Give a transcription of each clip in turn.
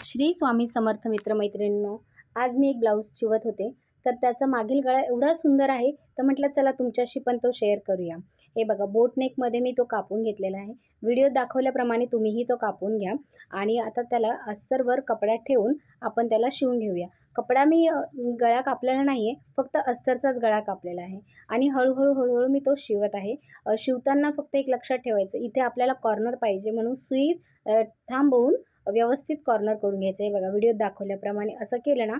श्री स्वामी समर्थ मित्रमैत्रिणींनो, आज मी एक ब्लाऊज शिवत होते तर त्याचा मागील गळा एवढा सुंदर आहे तर म्हटलं चला तुमच्याशी पण तो शेअर करूया। हे बघा बोट नेकमध्ये मी तो कापून घेतलेला आहे। व्हिडिओ दाखवल्याप्रमाणे तुम्हीही तो कापून घ्या आणि आता त्याला अस्तरवर कपड्यात ठेवून आपण त्याला शिवून घेऊया। कपडा मी गळा कापलेला नाहीये, फक्त अस्तरचाच गळा कापलेला आहे आणि हळूहळू मी तो शिवत आहे। शिवताना फक्त एक लक्षात ठेवायचं, इथे आपल्याला कॉर्नर पाहिजे म्हणून सुई थांबवून व्यवस्थित कॉर्नर करून घ्यायचं आहे। बघा व्हिडिओत दाखवल्याप्रमाणे असं केलं ना,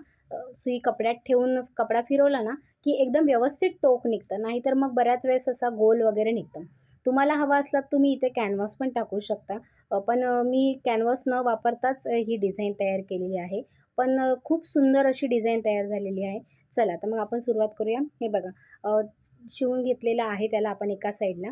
सुई कपड्यात ठेवून कपडा फिरवला ना की एकदम व्यवस्थित टोक निघतं, नाहीतर मग बऱ्याच वेळेस असा गोल वगैरे निघतं। तुम्हाला हवा असला तुम्ही इथे कॅनव्हास पण टाकू शकता, पण मी कॅनव्हास न वापरताच ही डिझाईन तयार केलेली आहे। पण खूप सुंदर अशी डिझाईन तयार झालेली आहे। चला तर मग आपण सुरुवात करूया। हे बघा शिवून घेतलेलं आहे त्याला आपण एका साईडला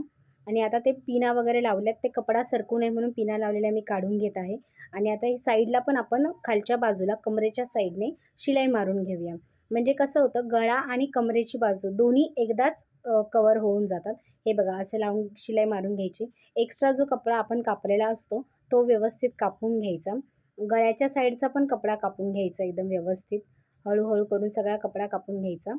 आणि आता ते पिना वगैरे लावल्यात, ते कपडा सरकू नये म्हणून पिना लावलेल्या मी काढून घेत आहे। आणि आता ही साईडला पण आपण खालच्या बाजूला कमरेच्या साईडने शिलाई मारून घेऊया, म्हणजे कसं होतं गळा आणि कमरेची बाजू दोन्ही एकदाच कवर होऊन जातात। हे बघा असं लावून शिलाई मारून घ्यायची। एक्स्ट्रा जो कपडा आपण कापलेला असतो तो व्यवस्थित कापून घ्यायचा। गळ्याच्या साईडचा पण कपडा कापून घ्यायचा एकदम व्यवस्थित, हळूहळू करून सगळा कपडा कापून घ्यायचा।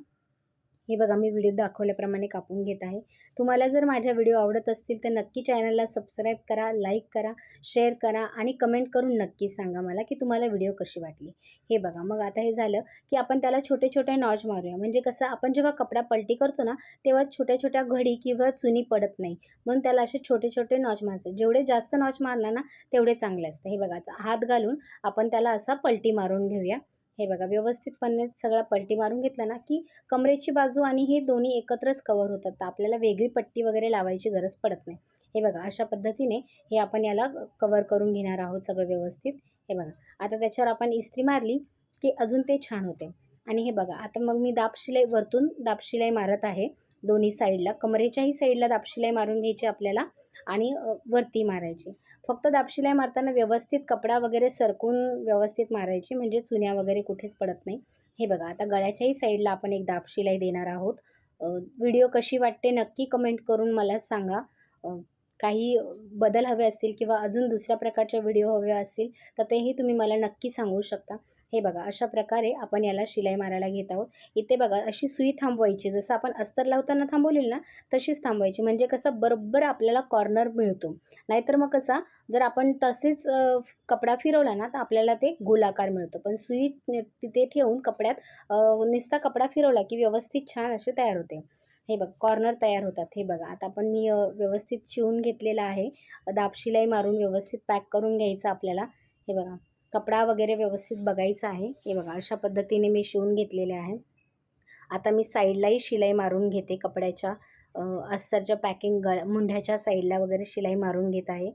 हे बघा मी व्हिडिओ दाखवल्याप्रमाणे कापून घेत आहे। तुम्हाला जर माझ्या व्हिडिओ आवडत असतील तर नक्की चॅनलला सबस्क्राईब करा, लाईक करा, शेअर करा आणि कमेंट करून नक्की सांगा मला की तुम्हाला व्हिडिओ कशी वाटली। हे बघा मग आता हे झालं की आपण त्याला छोटे छोटे नॉच मारूया, म्हणजे कसं आपण जेव्हा कपडा पलटी करतो ना तेव्हा छोट्या छोट्या घडी किंवा चुनी पडत नाही, म्हणून त्याला असे छोटे छोटे नॉच मारायचे। जेवढे जास्त नॉच मारला ना तेवढे चांगले असते। हे बघा हात घालून आपण त्याला असा पलटी मारून घेऊया। हे बघा व्यवस्थितपणे सगळा पलटी मारून घेतला ना की कमरेची बाजू आणि हे दोन्ही एकत्रच कव्हर होतात, तर आपल्याला वेगळी पट्टी वगैरे लावायची गरज पडत नाही। हे बघा अशा पद्धतीने हे आपण याला कव्हर करून घेणार आहोत सगळं व्यवस्थित। हे बघा आता त्याच्यावर आपण इस्त्री मारली की अजून ते छान होते। आणि हे बघा आता मग मी दाब शिलाई वरतून दाब शिलाई मारत आहे दोन्ही साईडला, कमरेच्याही साईडला दाब शिलाई मारून घ्यायची आपल्याला आणि वरती मारायची। फक्त दाब शिलाई मारताना व्यवस्थित कपडा वगैरे सरकून व्यवस्थित मारायची, म्हणजे चुन्या वगैरे कुठेच पडत नाही। हे बघा आता गळ्याच्याही साईडला आपण एक दाब शिलाई देणार आहोत। व्हिडिओ कशी वाटते नक्की कमेंट करून मला सांगा। काही बदल हवे असतील किंवा अजून दुसऱ्या प्रकारचे व्हिडिओ हवे असतील तर तेही तुम्ही मला नक्की सांगू शकता। हे बघा अशा प्रकारे आपण याला शिलाई मारायला घेत आहोत। इथे बघा अशी सुई थांबवायची, जसं आपण अस्तर लावताना थांबवलेली ना तशीच थांबवायची, म्हणजे कसं बरोबर आपल्याला कॉर्नर मिळतो। नाहीतर मग कसा जर आपण तसेच कपडा फिरवला ना तर आपल्याला ते गोलाकार मिळतो, पण सुई तिथे ठेवून कपड्यात नुसता कपडा फिरवला की व्यवस्थित छान असे तयार होते। हे बघ कॉर्नर तयार होतात। हे बघा आता आपण मी व्यवस्थित शिवून घेतलेला आहे। दाब शिलाई मारून व्यवस्थित पॅक करून घ्यायचं आपल्याला। हे बघा कपडा वगैरे व्यवस्थित बघायचा आहे। हे बघा अशा पद्धतीने मी शिवून घेतलेले आहे। आता मी साईडलाही शिलाई मारून घेते कपड्याच्या, अस्तरच्या पॅकिंग मुंढ्याच्या साईडला वगैरे शिलाई मारून घेत आहे।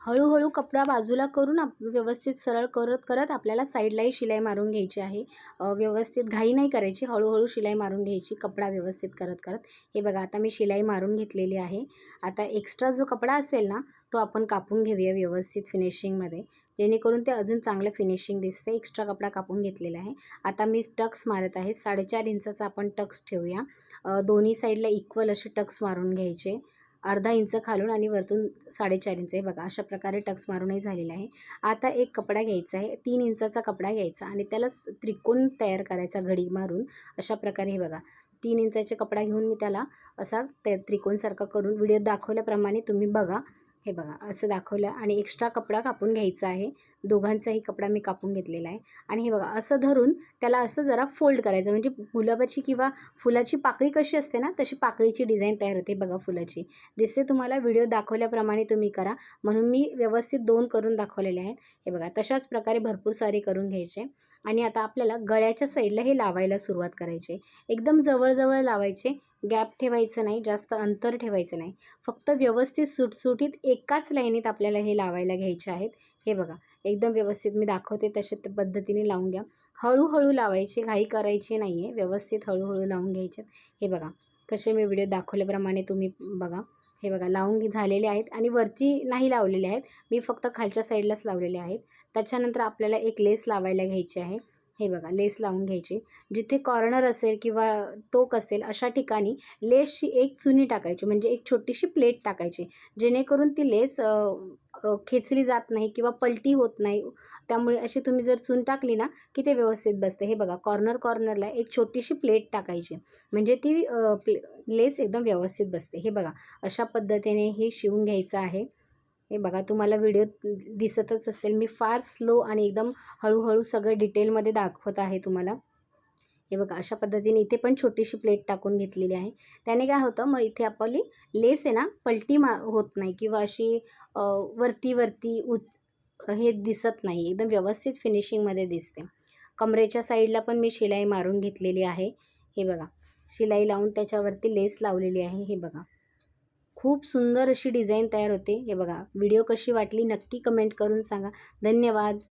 हळूहळू कपडा बाजूला करून व्यवस्थित सरळ करत करत आपल्याला साईडलाही शिलाई मारून घ्यायची आहे। व्यवस्थित घाई नाही करायची, हळूहळू शिलाई मारून घ्यायची कपडा व्यवस्थित करत करत। हे बघा आता मी शिलाई मारून घेतलेली आहे। आता एक्स्ट्रा जो कपडा असेल ना तो आपण कापून घेऊया व्यवस्थित फिनिशिंगमध्ये, जेणेकरून ते अजून चांगलं फिनिशिंग दिसते। एक्स्ट्रा कपडा कापून घेतलेला आहे। आता मी टक्स मारत आहे, 4.5 इंचाचा आपण टक्स ठेवूया। दोन्ही साईडला इक्वल असे टक्स मारून घ्यायचे, अर्धा इंच खालून आणि वरतून 4.5 इंच। हे बघा अशा प्रकारे टक्स मारूनही झालेला आहे। आता एक कपडा घ्यायचा आहे, 3 इंचाचा कपडा घ्यायचा आणि त्याला त्रिकोण तयार करायचा घडी मारून अशा प्रकारे। हे बघा 3 इंचाचा कपडा घेऊन मी त्याला असा त्रिकोणसारखा करून व्हिडिओत दाखवल्याप्रमाणे तुम्ही बघा। हे बघा असं दाखवलं आणि एक्स्ट्रा कपडा कापून घ्यायचा आहे। दोघांचाही कपडा मी कापून घेतलेला आहे आणि हे बघा असं धरून त्याला असं जरा फोल्ड करायचं, म्हणजे गुलाबाची किंवा फुलाची पाकळी कशी असते ना तशी पाकळीची डिझाईन तयार होते। बघा फुलाची दिसते तुम्हाला, व्हिडिओ दाखवल्याप्रमाणे तुम्ही करा, म्हणून मी व्यवस्थित 2 करून दाखवलेले आहेत। हे बघा तशाच प्रकारे भरपूर सारे करून घ्यायचे आणि आता आपल्याला गळ्याच्या साईडला हे लावायला सुरुवात करायची। एकदम जवळ लावायचे, गॅप ठेवायचं नाही, जास्त अंतर ठेवायचं नाही, फक्त व्यवस्थित सुटसुटीत एकाच लाईनीत आपल्याला हे लावायला घ्यायचे आहेत। हे बघा एकदम व्यवस्थित मी दाखवते तशा पद्धतीने लावून घ्या। हळूहळू लावायचे, घाई करायची नाही आहे, व्यवस्थित हळूहळू लावून घ्यायचे। हे बघा कसे मी व्हिडिओ दाखवल्याप्रमाणे तुम्ही बघा। हे बघा लावून झालेले आहेत आणि वरती नाही लावलेले आहेत, मी फक्त खालच्या साईडलाच लावलेले आहेत। त्याच्यानंतर आपल्याला एक लेस लावायला घ्यायची आहे। हे बघा लेस लावून घ्यायची, जिथे कॉर्नर असेल किंवा टोक असेल अशा ठिकाणी लेसची एक चुनी टाकायची, म्हणजे एक छोटीशी प्लेट टाकायची, जेणेकरून ती लेस खेचली जात नाही किंवा पलटी होत नाही. त्यामुळे अशी तुम्ही जर चून टाकली ना की ते व्यवस्थित बसते. हे बघा कॉर्नरला एक छोटीशी प्लेट टाकायची, म्हणजे ती लेस एकदम व्यवस्थित बसते. हे बघा अशा पद्धतीने हे शिवून घ्यायचं आहे. हे बघा तुम्हाला व्हिडिओ दिसतच असेल, मी फार स्लो आणि एकदम हळूहळू सगळं डिटेलमध्ये दाखवत आहे तुम्हाला. हे बघा अशा पद्धतीने इथे पण छोटीशी प्लेट टाकून घेतलेली आहे. त्याने काय होतं, मग इथे आपली लेस आहे ना पलटी होत नाही किंवा अशी वरती हे दिसत नाही, एकदम व्यवस्थित फिनिशिंगमध्ये दिसते. कमरेच्या साईडला पण मी शिलाई मारून घेतलेली आहे. हे बघा शिलाई लावून त्याच्यावरती लेस लावलेली आहे. हे बघा खूप सुंदर अशी डिझाईन तयार होते. हे बघा व्हिडिओ कशी वाटली नक्की कमेंट करून सांगा. धन्यवाद.